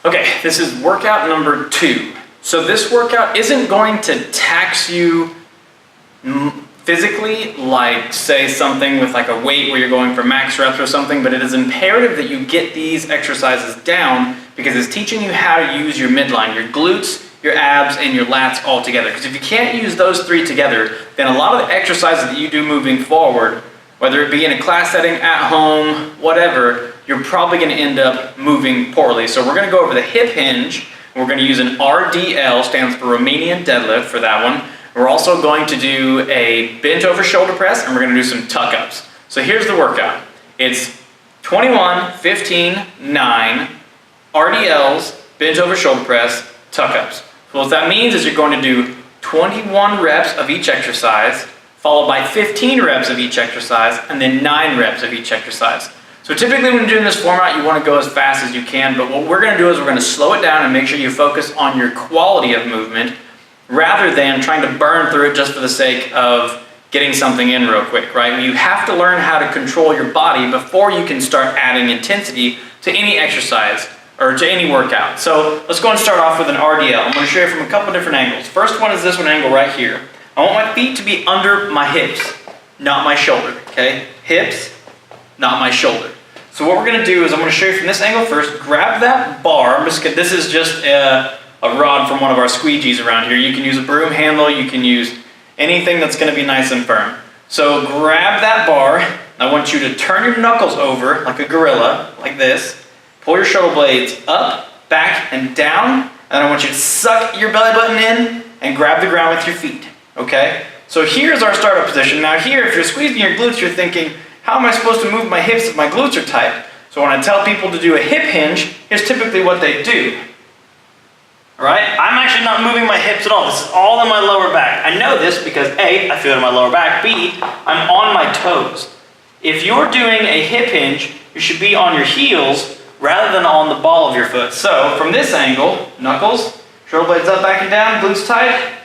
Okay, this is workout number 2. So this workout isn't going to tax you physically, like say something with like a weight where you're going for max reps or something, but it is imperative that you get these exercises down because it's teaching you how to use your midline, your glutes, your abs, and your lats all together. Because if you can't use those 3 together, then a lot of the exercises that you do moving forward, whether it be in a class setting, at home, whatever, you're probably going to end up moving poorly. So we're going to go over the hip hinge. We're going to use an RDL, stands for Romanian deadlift for that one. We're also going to do a bent over shoulder press, and we're going to do some tuck ups. So here's the workout. It's 21, 15, 9, RDLs, bent over shoulder press, tuck ups. So what that means is you're going to do 21 reps of each exercise, followed by 15 reps of each exercise, and then 9 reps of each exercise. So typically when you're doing this format, you want to go as fast as you can, but what we're going to do is we're going to slow it down and make sure you focus on your quality of movement rather than trying to burn through it just for the sake of getting something in real quick, right? You have to learn how to control your body before you can start adding intensity to any exercise or to any workout. So let's go and start off with an RDL. I'm going to show you from a couple different angles. First one is this one angle right here. I want my feet to be under my hips, not my shoulder, okay? Hips, not my shoulder. So what we're going to do is I'm going to show you from this angle first. Grab that bar. This is just a rod from one of our squeegees around here. You can use a broom handle. You can use anything that's going to be nice and firm. So grab that bar. I want you to turn your knuckles over like a gorilla, like this. Pull your shoulder blades up, back, and down. And I want you to suck your belly button in and grab the ground with your feet. Okay? So here's our startup position. Now here, if you're squeezing your glutes, you're thinking, how am I supposed to move my hips if my glutes are tight? So when I tell people to do a hip hinge, here's typically what they do. All right? I'm actually not moving my hips at all. This is all in my lower back. I know this because A, I feel it in my lower back. B, I'm on my toes. If you're doing a hip hinge, you should be on your heels rather than on the ball of your foot. So from this angle, knuckles, shoulder blades up, back and down, glutes tight,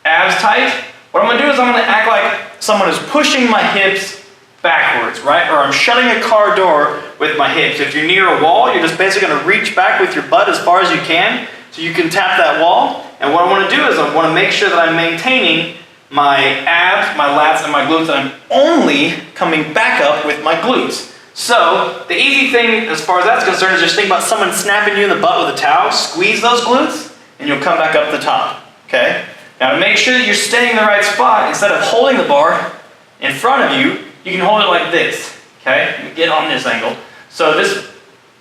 abs tight. What I'm going to do is I'm going to act like someone is pushing my hips backwards, right? Or I'm shutting a car door with my hips. If you're near a wall, you're just basically going to reach back with your butt as far as you can so you can tap that wall. And what I want to do is I want to make sure that I'm maintaining my abs, my lats, and my glutes, and I'm only coming back up with my glutes. So the easy thing as far as that's concerned is just think about someone snapping you in the butt with a towel. Squeeze those glutes, and you'll come back up the top, okay? Now to make sure that you're staying in the right spot, instead of holding the bar in front of you, you can hold it like this, okay? Let me get on this angle. So this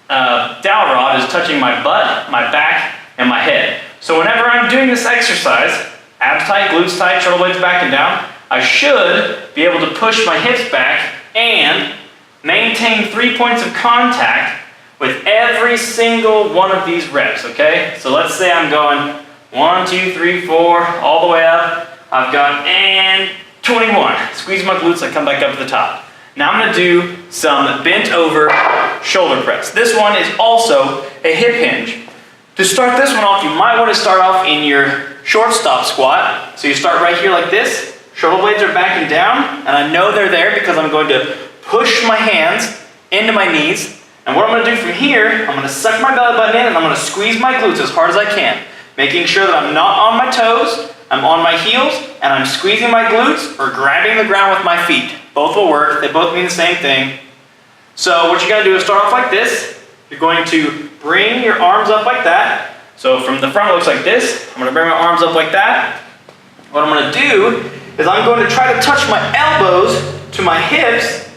dowel rod is touching my butt, my back, and my head. So whenever I'm doing this exercise, abs tight, glutes tight, shoulder blades back and down, I should be able to push my hips back and maintain 3 points of contact with every single one of these reps, okay? So let's say I'm going 1, 2, 3, 4, all the way up. I've got, and 21. Squeeze my glutes, I come back up to the top. Now I'm going to do some bent over shoulder press. This one is also a hip hinge. To start this one off, you might want to start off in your shortstop squat. So you start right here like this. Shoulder blades are back and down, and I know they're there because I'm going to push my hands into my knees. And what I'm going to do from here, I'm going to suck my belly button in and I'm going to squeeze my glutes as hard as I can, making sure that I'm not on my toes, I'm on my heels, and I'm squeezing my glutes or grabbing the ground with my feet. Both will work. They both mean the same thing. So what you're going to do is start off like this. You're going to bring your arms up like that. So from the front it looks like this. I'm going to bring my arms up like that. What I'm going to do is I'm going to try to touch my elbows to my hips,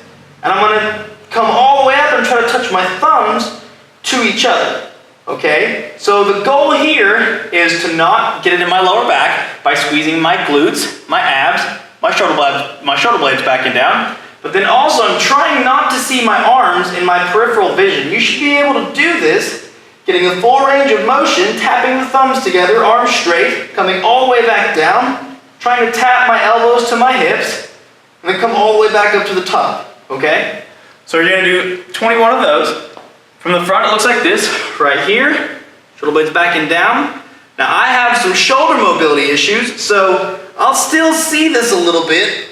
and I'm going to come all the way up and try to touch my thumbs to each other. Okay, so the goal here is to not get it in my lower back by squeezing my glutes, my abs, my shoulder blades back and down. But then also I'm trying not to see my arms in my peripheral vision. You should be able to do this, getting a full range of motion, tapping the thumbs together, arms straight, coming all the way back down, trying to tap my elbows to my hips, and then come all the way back up to the top. Okay? So you're going to do 21 of those. From the front, it looks like this, right here. Shoulder blades back and down. Now, I have some shoulder mobility issues, so I'll still see this a little bit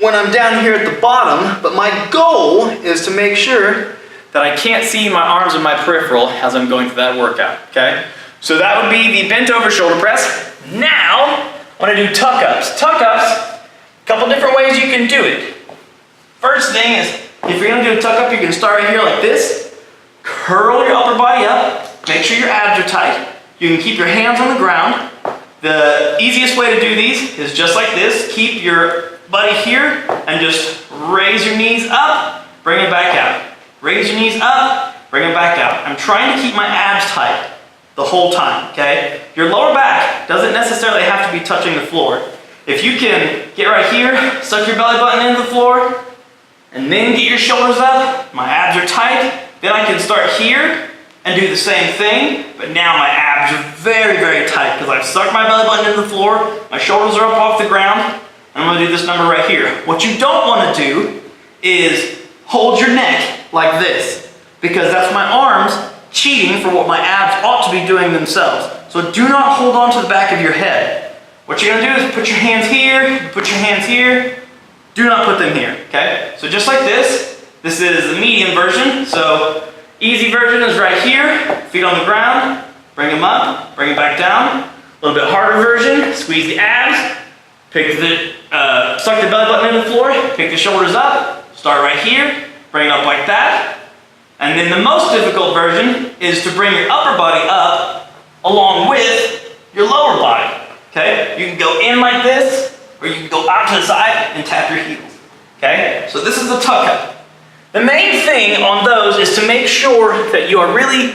when I'm down here at the bottom, but my goal is to make sure that that I can't see my arms in my peripheral as I'm going through that workout, okay? So that would be the bent over shoulder press. Now, I want to do tuck-ups. Tuck-ups, a couple different ways you can do it. First thing is, if you're going to do a tuck-up, you can start right here like this. Curl your upper body up. Make sure your abs are tight. You can keep your hands on the ground. The easiest way to do these is just like this. Keep your buddy here and just raise your knees up, bring it back out. Raise your knees up, bring it back out. I'm trying to keep my abs tight the whole time, okay? Your lower back doesn't necessarily have to be touching the floor. If you can get right here, suck your belly button into the floor, and then get your shoulders up, my abs are tight, then I can start here and do the same thing, but now my abs are very, very tight because I've sucked my belly button into the floor, my shoulders are up off the ground, and I'm gonna do this number right here. What you don't wanna do is hold your neck like this, because that's my arms cheating for what my abs ought to be doing themselves. So do not hold on to the back of your head. What you're gonna do is put your hands here, put your hands here, do not put them here, okay? So just like this. This is the medium version, so easy version is right here, feet on the ground, bring them up, bring them back down. A little bit harder version, squeeze the abs, suck the belly button in the floor, pick the shoulders up, start right here, bring it up like that. And then the most difficult version is to bring your upper body up along with your lower body, okay? You can go in like this, or you can go out to the side and tap your heels, okay? So this is the tuck up. The main thing on those is to make sure that you are really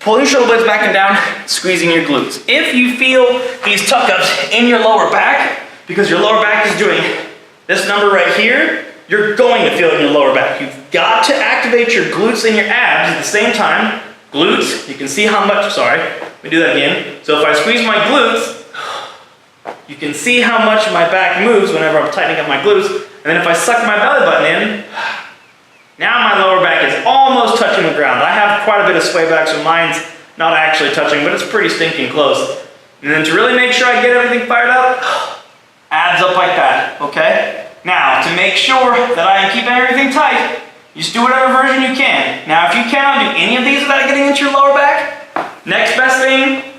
pulling your shoulder blades back and down, squeezing your glutes. If you feel these tuck-ups in your lower back, because your lower back is doing this number right here, you're going to feel it in your lower back. You've got to activate your glutes and your abs at the same time. Glutes, you can see how much, sorry, let me do that again. So if I squeeze my glutes, you can see how much my back moves whenever I'm tightening up my glutes. And then if I suck my belly button in, now my lower back is almost touching the ground. I have quite a bit of sway back, so mine's not actually touching, but it's pretty stinking close. And then to really make sure I get everything fired up, abs up like that, okay? Now, to make sure that I am keeping everything tight, you just do whatever version you can. Now, if you cannot do any of these without getting into your lower back, next best thing,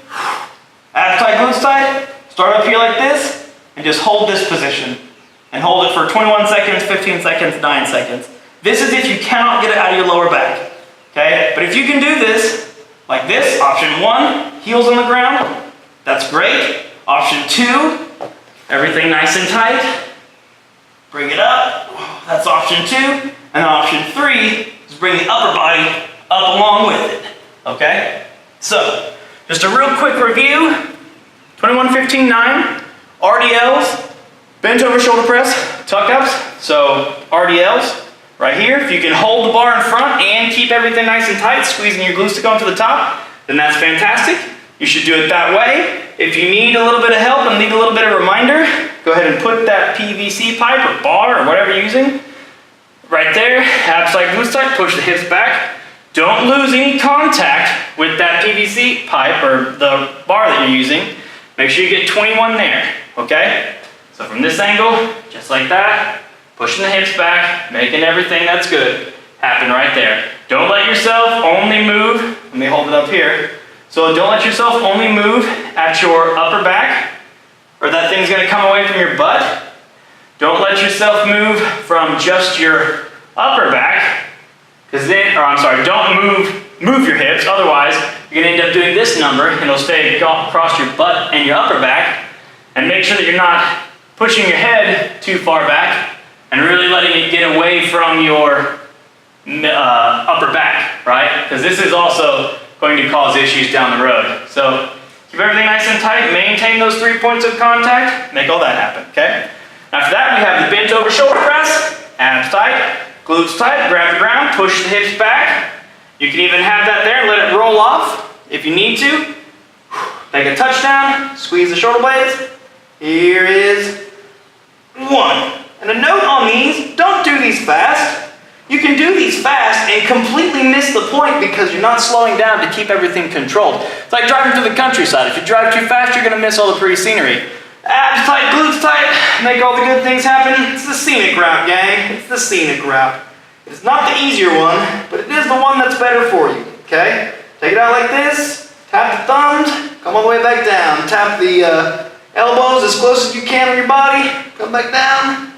abs tight, glutes tight, start up here like this, and just hold this position. And hold it for 21 seconds, 15 seconds, 9 seconds. This is if you cannot get it out of your lower back, okay? But if you can do this, like this, option 1, heels on the ground, that's great. Option 2, everything nice and tight, bring it up, that's option 2. And then option 3 is bring the upper body up along with it, okay? So, just a real quick review, 21, 15, 9, RDLs, bent over shoulder press, tuck-ups, so RDLs, right here, if you can hold the bar in front and keep everything nice and tight, squeezing your glutes to go to the top, then that's fantastic. You should do it that way. If you need a little bit of help and need a little bit of reminder, go ahead and put that PVC pipe or bar or whatever you're using right there. Abs tight, glutes tight, push the hips back. Don't lose any contact with that PVC pipe or the bar that you're using. Make sure you get 21 there, okay? So from this angle, just like that, pushing the hips back, making everything that's good happen right there. Don't let yourself only move, let me hold it up here. So don't let yourself only move at your upper back, or that thing's gonna come away from your butt. Don't let yourself move from just your upper back, don't move your hips, otherwise you're gonna end up doing this number and it'll stay across your butt and your upper back. And make sure that you're not pushing your head too far back and really letting it get away from your upper back, right? Because this is also going to cause issues down the road. So keep everything nice and tight, maintain those 3 points of contact, make all that happen, okay? After that, we have the bent over shoulder press, abs tight, glutes tight, grab the ground, push the hips back. You can even have that there and let it roll off if you need to. Take a touchdown, squeeze the shoulder blades. Here is 1. And a note on these, don't do these fast. You can do these fast and completely miss the point because you're not slowing down to keep everything controlled. It's like driving through the countryside. If you drive too fast, you're gonna miss all the pretty scenery. Abs tight, glutes tight, make all the good things happen. It's the scenic route, gang. It's the scenic route. It's not the easier one, but it is the one that's better for you, okay? Take it out like this, tap the thumbs, come all the way back down. Tap the elbows as close as you can on your body, come back down,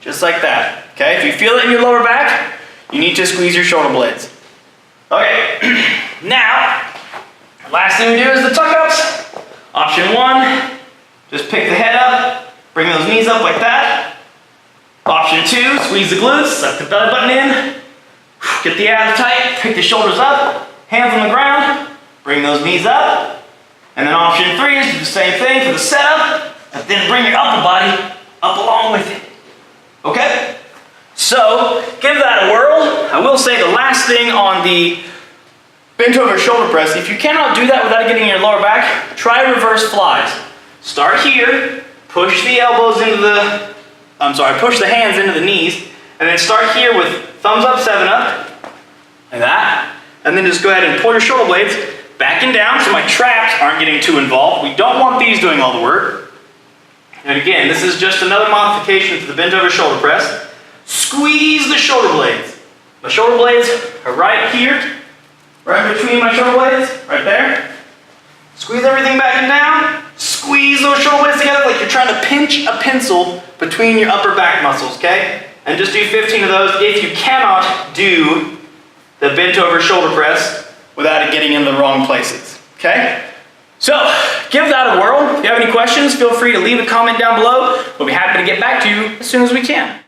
just like that, okay? If you feel it in your lower back, you need to squeeze your shoulder blades. Okay, now, last thing we do is the tuck-ups. Option 1, just pick the head up, bring those knees up like that. Option 2, squeeze the glutes, suck the belly button in, get the abs tight, pick the shoulders up, hands on the ground, bring those knees up. And then option 3 is do the same thing for the setup, and then bring your upper body up along with it. Okay? So, give that a whirl. I will say the last thing on the bent over shoulder press, if you cannot do that without getting your lower back, try reverse flies. Start here, push the elbows into the, push the hands into the knees, and then start here with thumbs up, 7 up, like that. And then just go ahead and pull your shoulder blades back and down so my traps aren't getting too involved. We don't want these doing all the work. And again, this is just another modification to the bent over shoulder press. Squeeze the shoulder blades. My shoulder blades are right here, right between my shoulder blades, right there. Squeeze everything back and down. Squeeze those shoulder blades together like you're trying to pinch a pencil between your upper back muscles, okay? And just do 15 of those if you cannot do the bent over shoulder press without it getting in the wrong places, okay? So, give that a whirl. If you have any questions, feel free to leave a comment down below. We'll be happy to get back to you as soon as we can.